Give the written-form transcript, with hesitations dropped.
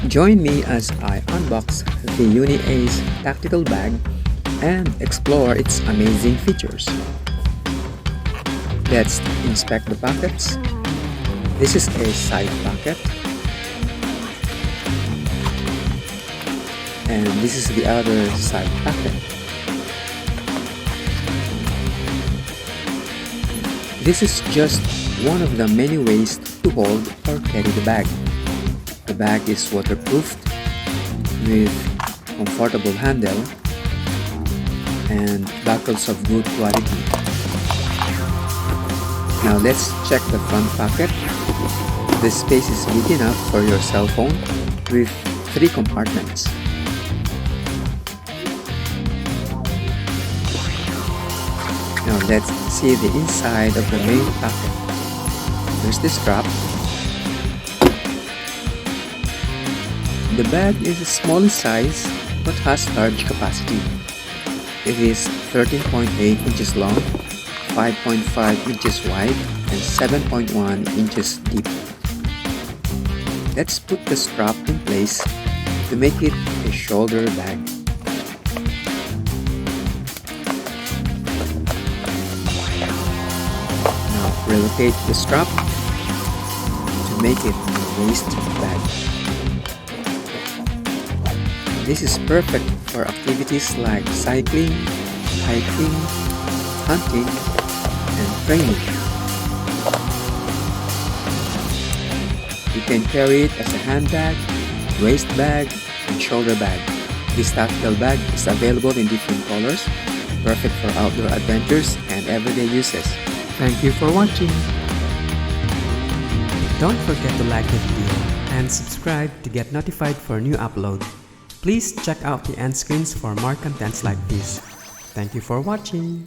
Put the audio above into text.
Join me as I unbox the Uni Ace Tactical Bag and explore its amazing features. Let's inspect the pockets. This is a side pocket, and this is the other side pocket. This is just one of the many ways to hold or carry the bag. The bag is waterproofed with comfortable handle and buckles of good quality. Now let's check the front pocket. The space is big enough for your cell phone with 3 compartments. Now let's see the inside of the main pocket. There's the strap. The bag is a small in size but has large capacity. It is 13.8 inches long, 5.5 inches wide, and 7.1 inches deep. Let's put the strap in place to make it a shoulder bag. Now relocate the strap to make it a waist bag. This is perfect for activities like cycling, hiking, hunting, and training. You can carry it as a handbag, waist bag, and shoulder bag. This tactical bag is available in different colors, perfect for outdoor adventures and everyday uses. Thank you for watching. Don't forget to like the video and subscribe to get notified for new upload. Please check out the end screens for more contents like this. Thank you for watching.